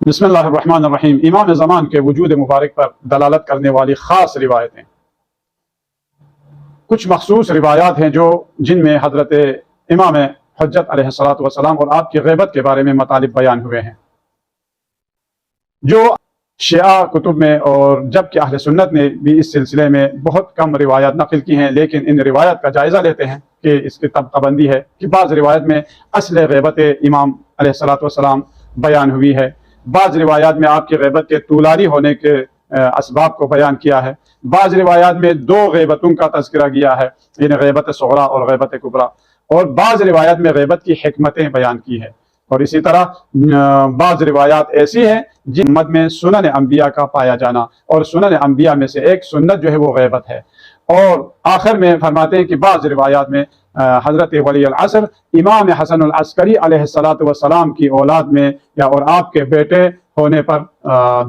بسم اللہ الرحمن الرحیم۔ امام زمان کے وجود مبارک پر دلالت کرنے والی خاص روایتیں، کچھ مخصوص روایات ہیں جن میں حضرت امام حجت علیہ السلام اور آپ کی غیبت کے بارے میں مطالب بیان ہوئے ہیں، جو شیعہ کتب میں اور جبکہ اہل سنت نے بھی اس سلسلے میں بہت کم روایات نقل کی ہیں، لیکن ان روایات کا جائزہ لیتے ہیں کہ اس کی طبقہ بندی ہے کہ بعض روایت میں اصل غیبت امام علیہ السلام بیان ہوئی ہے، بعض روایات میں آپ کی غیبت کے طولانی ہونے کے اسباب کو بیان کیا ہے، بعض روایات میں دو غیبتوں کا تذکرہ کیا ہے، یعنی غیبت صغریٰ اور غیبت کبریٰ، اور بعض روایات میں غیبت کی حکمتیں بیان کی ہے، اور اسی طرح بعض روایات ایسی ہیں جن مد میں سنن انبیاء کا پایا جانا، اور سنن انبیاء میں سے ایک سنت جو ہے وہ غیبت ہے۔ اور آخر میں فرماتے ہیں کہ بعض روایات میں حضرت ولی العصر امام حسن العسکری علیہ السلام کی اولاد میں اور آپ کے بیٹے ہونے پر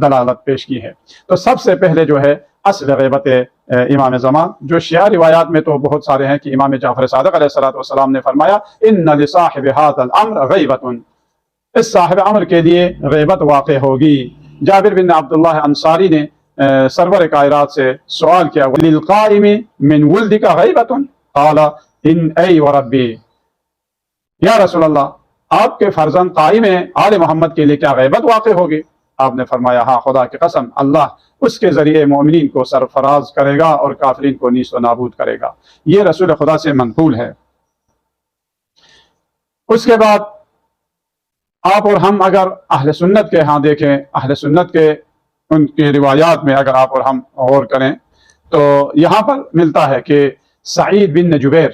دلالت پیش کی ہے۔ تو سب سے پہلے جو ہے اصل غیبت امام زمان، جو شیعہ روایات میں تو بہت سارے ہیں کہ امام جعفر صادق علیہ السلام نے فرمایا ان لصاحب هذا الامر غیبت، اس صاحب امر کے لیے غیبت واقع ہوگی۔ جابر بن عبداللہ انصاری نے سرور کائنات سے سوال کیا للقائم من ولدک غیبت قال ان ای وربی، یا رسول اللہ آپ کے فرزند قائم ہیں آل محمد کے لیے کیا غیبت واقع ہوگی؟ آپ نے فرمایا ہاں، خدا کی قسم اللہ اس کے ذریعے مومنین کو سرفراز کرے گا اور کافرین کو نیست و نابود کرے گا۔ یہ رسول خدا سے منقول ہے۔ اس کے بعد آپ اور ہم اگر اہل سنت کے ہاں دیکھیں، اہل سنت کے ان کی روایات میں اگر آپ اور ہم غور کریں تو یہاں پر ملتا ہے کہ سعید بن جبیر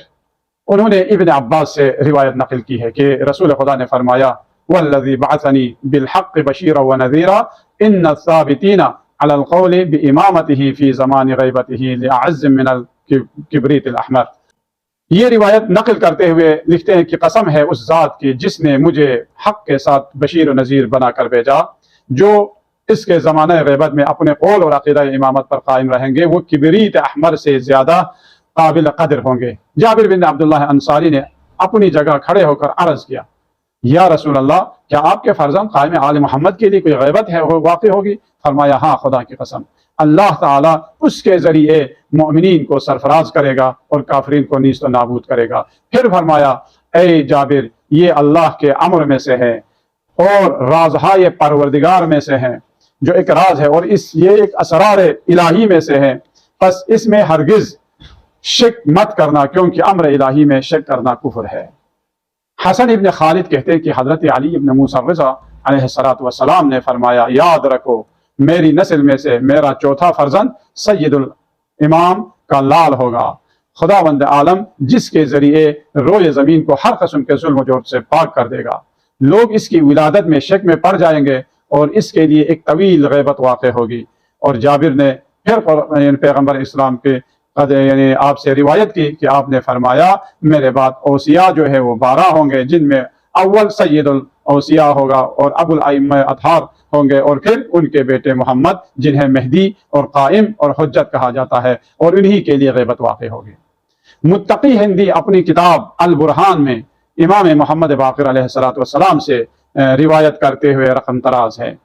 انہوں نے ابن عباس سے روایت نقل کی ہے کہ رسول خدا نے فرمایا والذی بعثنی بالحق بشیرا ونذیرا ان الثابتین علی القول بامامته فی زمان غیبته لأعز من الکبریت الاحمر۔ یہ روایت نقل کرتے ہوئے لکھتے ہیں کہ قسم ہے اس ذات کی جس نے مجھے حق کے ساتھ بشیر و نذیر بنا کر بھیجا، جو اس کے زمانہ غیبت میں اپنے قول اور عقیدہ امامت پر قائم رہیں گے وہ کبریت احمر سے زیادہ قابل قدر ہوں گے۔ جابر بن عبداللہ انصاری نے اپنی جگہ کھڑے ہو کر عرض کیا یا رسول اللہ کیا آپ کے فرزند قائم آل محمد کے لیے کوئی غیبت ہے وہ واقع ہوگی؟ فرمایا ہاں، خدا کی قسم اللہ تعالیٰ اس کے ذریعے مومنین کو سرفراز کرے گا اور کافرین کو نیست و نابود کرے گا۔ پھر فرمایا اے جابر یہ اللہ کے امر میں سے ہے اور رازہائے پروردگار میں سے ہیں، جو ایک راز ہے اور یہ ایک اسرار الہی میں سے ہے، پس اس میں ہرگز شک مت کرنا کیونکہ امر الہی میں شک کرنا کفر ہے۔ حسن ابن خالد کہتے ہیں کہ حضرت علی ابن موسیٰ رضا علیہ السلام نے فرمایا یاد رکھو میری نسل میں سے میرا چوتھا فرزند سید الامام کا لال ہوگا، خداوند عالم جس کے ذریعے روئے زمین کو ہر قسم کے ظلم و جور سے پاک کر دے گا۔ لوگ اس کی ولادت میں شک میں پڑ جائیں گے اور اس کے لیے ایک طویل غیبت واقع ہوگی۔ اور جابر نے پھر پیغمبر اسلام کے یعنی آپ سے روایت کی کہ آپ نے فرمایا میرے بعد اوصیاء جو ہے وہ 12 ہوں گے، جن میں اول سید الاوصیاء ہوگا اور ابو الائمہ اطہار ہوں گے، اور پھر ان کے بیٹے محمد جنہیں مہدی اور قائم اور حجت کہا جاتا ہے، اور انہی کے لیے غیبت واقع ہوگی۔ متقی ہندی اپنی کتاب البرہان میں امام محمد باقر علیہ السلام سے روایت کرتے ہوئے رقم تراز ہے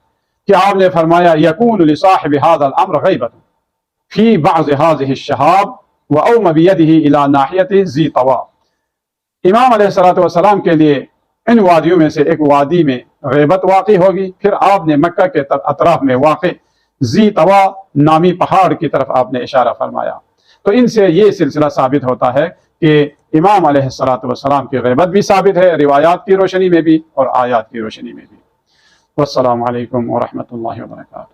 کہ آپ نے فرمایا یکون لصاحب هذا الامر غیبت فی بعض هذه الشہاب واوم بیدہ الى ناحیت ذی طوا۔ امام علیہ السلام کے لیے ان وادیوں میں سے ایک وادی میں غیبت واقع ہوگی، پھر آپ نے مکہ کے اطراف میں واقع ذی طوا نامی پہاڑ کی طرف آپ نے اشارہ فرمایا۔ تو ان سے یہ سلسلہ ثابت ہوتا ہے کہ امام علیہ السلام کی غیبت بھی ثابت ہے، روایات کی روشنی میں بھی اور آیات کی روشنی میں بھی۔ والسلام علیکم ورحمۃ اللہ وبرکاتہ۔